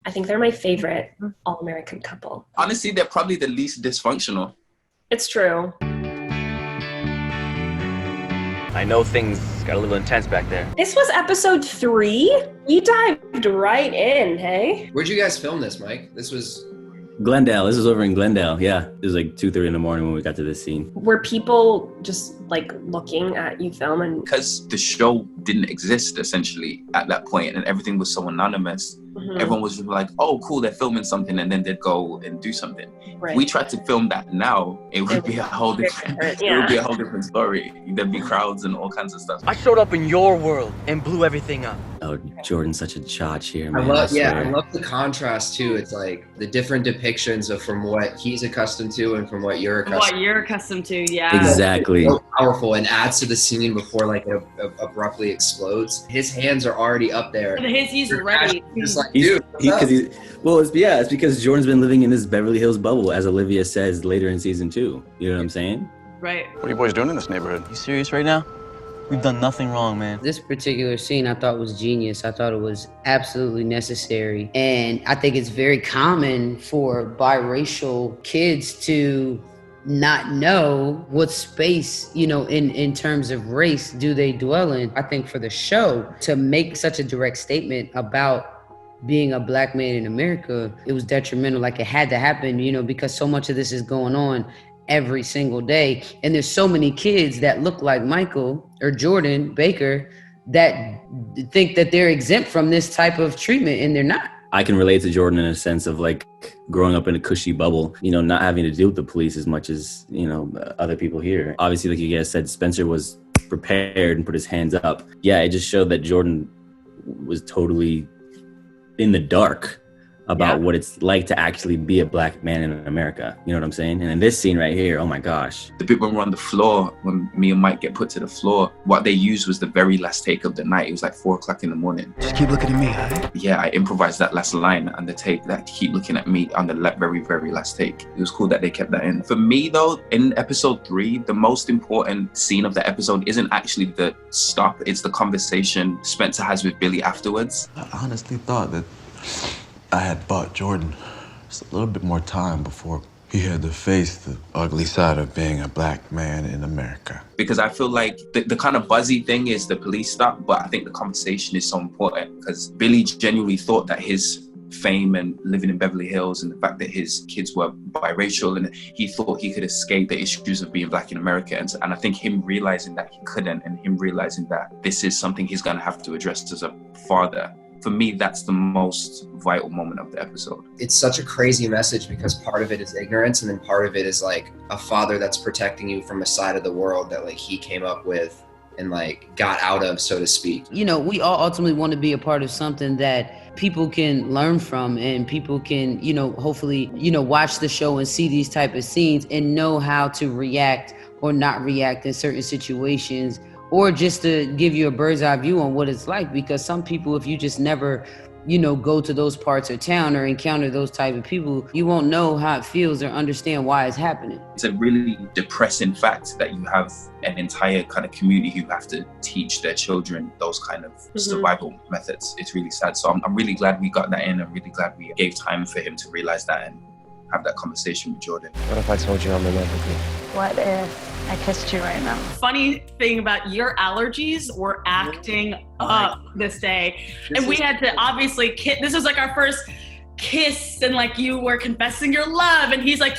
I think they're my favorite all-American couple. Honestly, they're probably the least dysfunctional. It's true. I know things got a little intense back there. This was episode 3. We dived right in, hey? Where'd you guys film this, Mike? This was... Glendale. This was over in Glendale. Yeah. It was like 2:30 in the morning when we got to this scene. Were people just like looking at you film and... Because the show didn't exist essentially at that point and everything was so anonymous. Everyone was just like, oh, cool, they're filming something, and then they'd go and do something. Right. If we tried to film that now, it would be a whole different it would be a whole different story. There'd be crowds and all kinds of stuff. I showed up in your world and blew everything up. Oh, Jordan's such a charge here, man. I love the contrast too. It's like the different depictions of from what he's accustomed to and from what you're accustomed to. Yeah. Exactly. So powerful and adds to the scene before like it abruptly explodes. His hands are already up there. He's ready. Just like, dude, it's because Jordan's been living in this Beverly Hills bubble, as Olivia says later in season 2. You know what I'm saying? Right. What are you boys doing in this neighborhood? You serious right now? We've done nothing wrong, man. This particular scene I thought was genius. I thought it was absolutely necessary. And I think it's very common for biracial kids to not know what space, in terms of race do they dwell in. I think for the show to make such a direct statement about being a black man in America, it was detrimental. Like it had to happen, because so much of this is going on every single day. And there's so many kids that look like Michael or Jordan Baker that think that they're exempt from this type of treatment, and they're not. I can relate to Jordan in a sense of like growing up in a cushy bubble, not having to deal with the police as much as, other people here. Obviously, like you guys said, Spencer was prepared and put his hands up. Yeah, it just showed that Jordan was totally in the dark about what it's like to actually be a black man in America. You know what I'm saying? And in this scene right here, oh my gosh. The bit when we're on the floor, when me and Mike get put to the floor, what they used was the very last take of the night. It was like 4:00 in the morning. Just keep looking at me, huh? Yeah, I improvised that last line on the tape, that keep looking at me on the very, very last take. It was cool that they kept that in. For me though, in episode 3, the most important scene of the episode isn't actually the stop, it's the conversation Spencer has with Billy afterwards. I honestly thought that I had bought Jordan just a little bit more time before he had to face the ugly side of being a black man in America. Because I feel like the kind of buzzy thing is the police stuff, but I think the conversation is so important because Billy genuinely thought that his fame and living in Beverly Hills and the fact that his kids were biracial and he thought he could escape the issues of being black in America. And I think him realizing that he couldn't and him realizing that this is something he's gonna have to address as a father. For me, that's the most vital moment of the episode. It's such a crazy message because part of it is ignorance and then part of it is like a father that's protecting you from a side of the world that like he came up with and like got out of, so to speak. We all ultimately want to be a part of something that people can learn from and people can, hopefully, watch the show and see these type of scenes and know how to react or not react in certain situations, or just to give you a bird's eye view on what it's like. Because some people, if you just never, go to those parts of town or encounter those type of people, you won't know how it feels or understand why it's happening. It's a really depressing fact that you have an entire kind of community who have to teach their children those kind of survival methods. It's really sad. So I'm really glad we got that in. I'm really glad we gave time for him to realize that and have that conversation with Jordan. What if I told you I'm in love with you? What if I kissed you right now? Funny thing about your allergies were acting up this day. And we had to obviously this was like our first kiss and like you were confessing your love and he's like,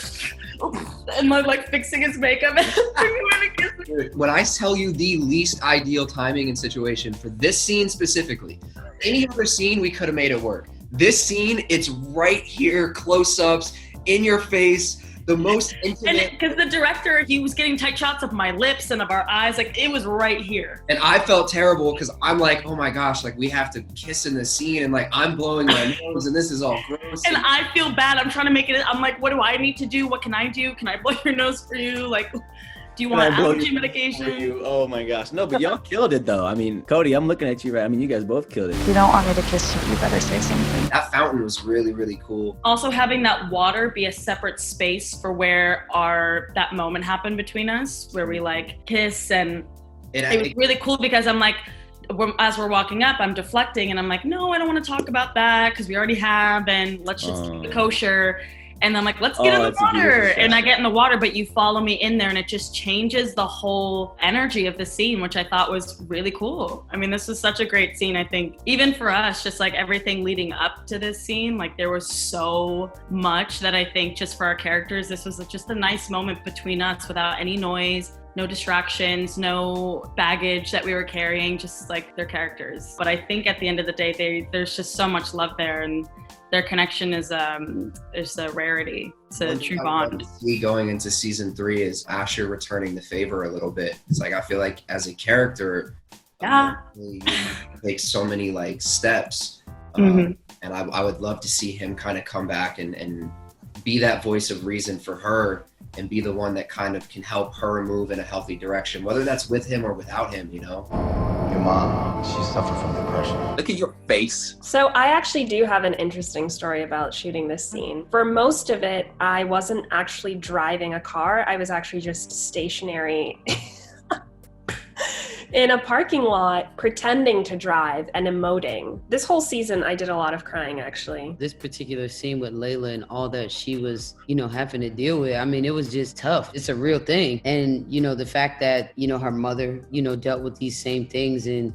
and like fixing his makeup and When I tell you the least ideal timing and situation for this scene specifically, any other scene we could have made it work. This scene, it's right here, close-ups, in your face, the most intimate. And because the director, he was getting tight shots of my lips and of our eyes, like it was right here. And I felt terrible because I'm like, oh my gosh, like we have to kiss in this scene and like I'm blowing my nose and this is all gross. And I feel bad, I'm trying to make it, I'm like, what do I need to do? What can I do? Can I blow your nose for you? Like, do you want allergy medication? Oh my gosh. No, but y'all killed it though. I mean, Cody, I'm looking at you right. I mean, you guys both killed it. If you don't want me to kiss you, you better say something. That fountain was really, really cool. Also having that water be a separate space for where that moment happened between us, where we like kiss, and it was really cool because I'm like, as we're walking up, I'm deflecting and I'm like, no, I don't want to talk about that because we already have, and let's just keep it kosher. And I'm like, let's get in the water. And I get in the water, but you follow me in there and it just changes the whole energy of the scene, which I thought was really cool. I mean, this was such a great scene. I think even for us, just like everything leading up to this scene, like there was so much that I think just for our characters, this was just a nice moment between us without any noise, no distractions, no baggage that we were carrying, just like their characters. But I think at the end of the day, there's just so much love there, and their connection is a rarity. It's a true bond. See going into season 3 is Asher returning the favor a little bit. It's like, I feel like as a character, he takes so many like steps. And I would love to see him kind of come back and be that voice of reason for her, and be the one that kind of can help her move in a healthy direction, whether that's with him or without him, you know? Your mom, she suffered from depression. Look at your face. So I actually do have an interesting story about shooting this scene. For most of it, I wasn't actually driving a car. I was actually just stationary in a parking lot, pretending to drive and emoting. This whole season, I did a lot of crying, actually. This particular scene with Layla and all that she was, having to deal with, I mean, it was just tough. It's a real thing. And, the fact that, her mother, dealt with these same things, and,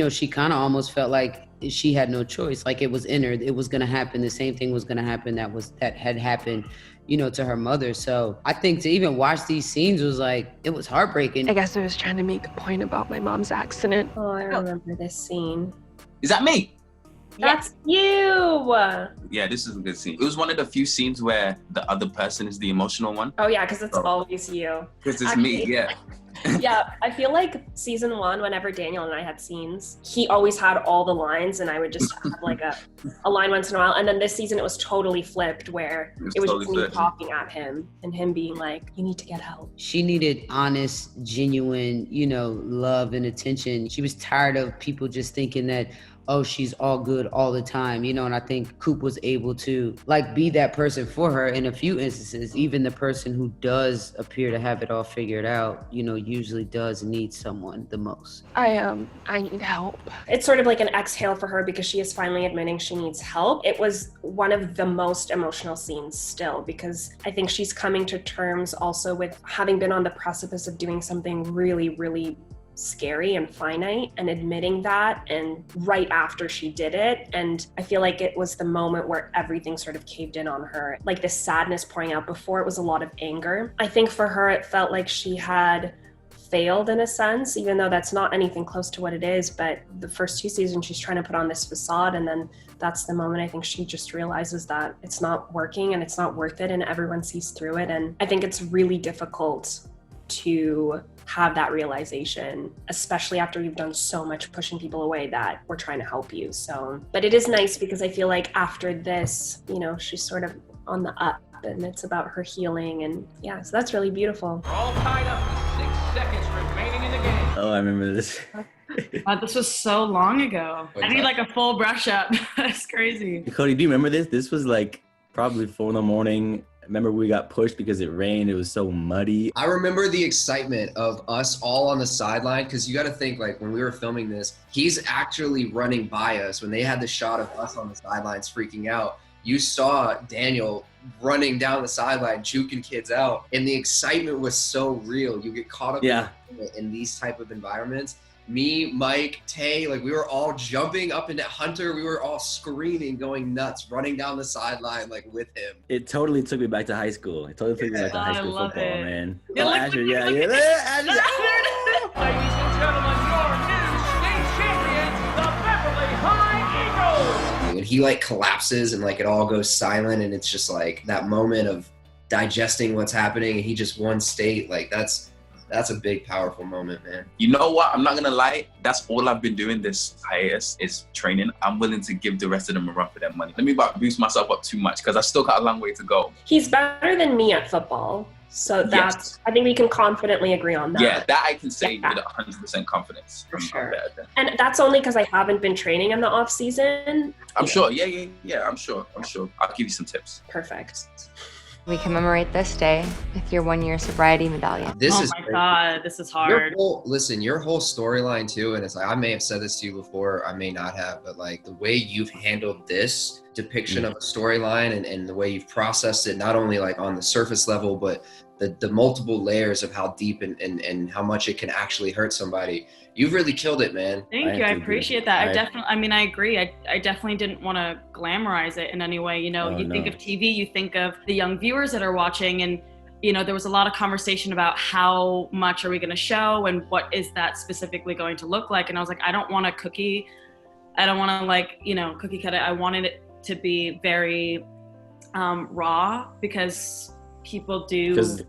she kind of almost felt like she had no choice. Like it was in her, it was going to happen. The same thing was going to happen that had happened, to her mother. So I think to even watch these scenes was like, it was heartbreaking. I guess I was trying to make a point about my mom's accident. Oh, I remember this scene. Is that me? That's you! Yeah, this is a good scene. It was one of the few scenes where the other person is the emotional one. Oh yeah, because it's always you. Because it's me, yeah. Yeah, I feel like season 1, whenever Daniel and I had scenes, he always had all the lines, and I would just have like a line once in a while. And then this season it was totally flipped, where it was totally just me flipped. talking at him and him being like, you need to get help. She needed honest, genuine, love and attention. She was tired of people just thinking that, oh, she's all good all the time, and I think Coop was able to be that person for her in a few instances. Even the person who does appear to have it all figured out, usually does need someone the most. I need help. It's sort of like an exhale for her because she is finally admitting she needs help. It was one of the most emotional scenes still, because I think she's coming to terms also with having been on the precipice of doing something really, really scary and finite, and admitting that, and right after she did it. And I feel like it was the moment where everything sort of caved in on her, like this sadness pouring out. Before it was a lot of anger. I think for her it felt like she had failed in a sense, even though that's not anything close to what it is. But the first 2 seasons she's trying to put on this facade, and then that's the moment I think she just realizes that it's not working and it's not worth it, and everyone sees through it. And I think it's really difficult to have that realization, especially after you've done so much pushing people away that we're trying to help you. So, but it is nice because I feel like after this, she's sort of on the up, and it's about her healing, and yeah, so that's really beautiful. We're all tied up with 6 seconds remaining in the game. Oh, I remember this. This was so long ago. I need like a full brush up. That's crazy. Cody, do you remember this? This was like probably 4 a.m. Remember we got pushed because it rained. It was so muddy. I remember the excitement of us all on the sideline, because you got to think, like, when we were filming this, he's actually running by us. When they had the shot of us on the sidelines freaking out, you saw Daniel running down the sideline, juking kids out, and the excitement was so real. You get caught up in these type of environments. Me, Mike, Tay, like we were all jumping up into Hunter. We were all screaming, going nuts, running down the sideline like with him. It totally took me back to high school. It totally took me back to high school football, man. Yeah, Oh, Asher, yeah. Ladies and gentlemen, your new state champions, the Beverly High Eagles. When he like collapses and like it all goes silent, and it's just like that moment of digesting what's happening, and he just won state, like that's a big, powerful moment, man. You know what? I'm not gonna lie. That's all I've been doing this hiatus is training. I'm willing to give the rest of them a run for their money. Let me not boost myself up too much, because I still got a long way to go. He's better than me at football. So that's, I think we can confidently agree on that. Yeah, that I can say with 100% confidence. For sure. And that's only because I haven't been training in the off season. I'm sure. Yeah. I'm sure. I'll give you some tips. Perfect. We commemorate this day with your 1-year sobriety medallion. Oh my God, this is hard. Your whole storyline too, and it's like, I may have said this to you before, I may not have, but like the way you've handled this depiction of a storyline and the way you've processed it, not only like on the surface level, but the multiple layers of how deep and how much it can actually hurt somebody. You've really killed it, man. Thank you. I appreciate that. I agree. I definitely didn't want to glamorize it in any way. You know, think of TV, you think of the young viewers that are watching, and you know, there was a lot of conversation about how much are we going to show and what is that specifically going to look like. And I was like, I don't want to cookie cut it. I wanted it to be very raw, because people do this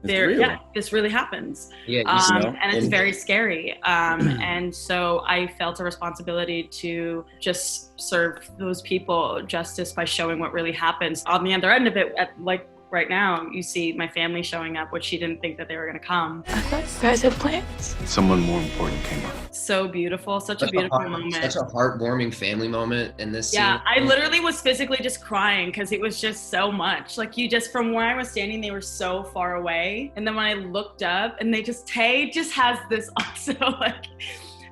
really happens. And it's very scary. And so I felt a responsibility to just serve those people justice by showing what really happens. On the other end of it, like right now, you see my family showing up, which she didn't think that they were going to come. I thought you guys had plans. Someone more important came up. So beautiful, such a beautiful moment. Such a heartwarming family moment in this scene. Yeah, I literally was physically just crying because it was just so much. Like, you just, from where I was standing, they were so far away. And then when I looked up, and Tay just has this also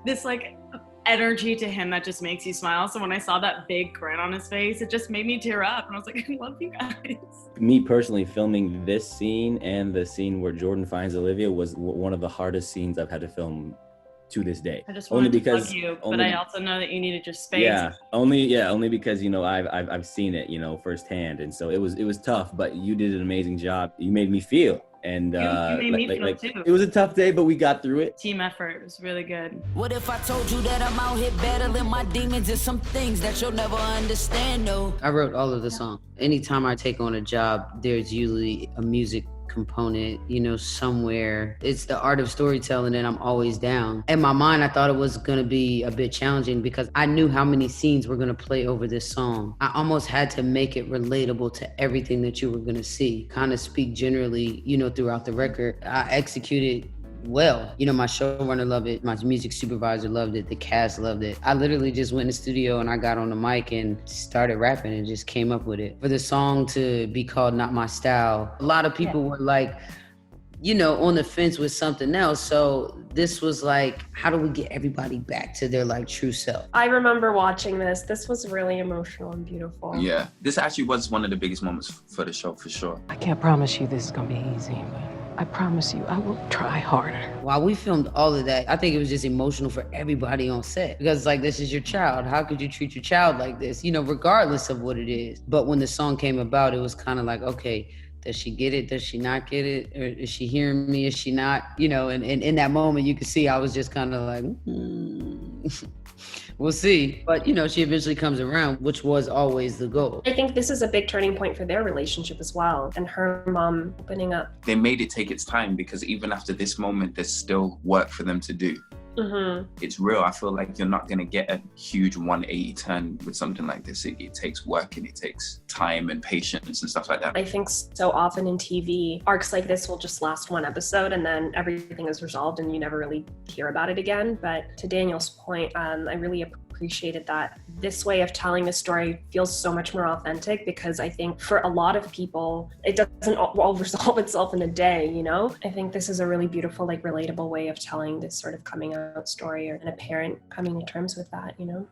this energy to him that just makes you smile. So when I saw that big grin on his face, it just made me tear up. And I was like, I love you guys. Me personally, filming this scene and the scene where Jordan finds Olivia was one of the hardest scenes I've had to film to this day. I just wanted to plug you, but I also know that you needed your space. Only because, you know, I've seen it, you know, firsthand. And so it was tough, but you did an amazing job. You made me feel. And you made me feel too. It was a tough day, but we got through it. Team effort. It was really good. What if I told you that I'm out here battling my demons and some things that you'll never understand, no? I wrote all of the songs. Anytime I take on a job, there's usually a music component, you know, somewhere. It's the art of storytelling, and I'm always down. In my mind, I thought it was gonna be a bit challenging because I knew how many scenes were gonna play over this song. I almost had to make it relatable to everything that you were gonna see, kind of speak generally, you know, throughout the record. I executed well. You know, my showrunner loved it, my music supervisor loved it, the cast loved it. I literally just went in the studio and I got on the mic and started rapping and just came up with it. For the song to be called Not My Style, a lot of people were like, you know, on the fence with something else. So this was like, how do we get everybody back to their like true self? I remember watching this. This was really emotional and beautiful. Yeah, this actually was one of the biggest moments for the show, for sure. I can't promise you this is gonna be easy, but I promise you I will try harder. While we filmed all of that, I think it was just emotional for everybody on set, because like, this is your child. How could you treat your child like this? You know, regardless of what it is. But when the song came about, it was kind of like, okay, does she get it? Does she not get it? Or is she hearing me? Is she not? You know, and in that moment, you could see I was just kind of like, we'll see. But, you know, she eventually comes around, which was always the goal. I think this is a big turning point for their relationship as well, and her mom opening up. They made it take its time, because even after this moment, there's still work for them to do. Mm-hmm. It's real. I feel like you're not going to get a huge 180 turn with something like this. It takes work, and it takes time and patience and stuff like that. I think so often in TV, arcs like this will just last one episode and then everything is resolved and you never really hear about it again. But to Daniel's point, I really appreciated that this way of telling the story feels so much more authentic, because I think for a lot of people, it doesn't all resolve itself in a day, you know? I think this is a really beautiful, like relatable way of telling this sort of coming out story, and a parent coming to terms with that, you know?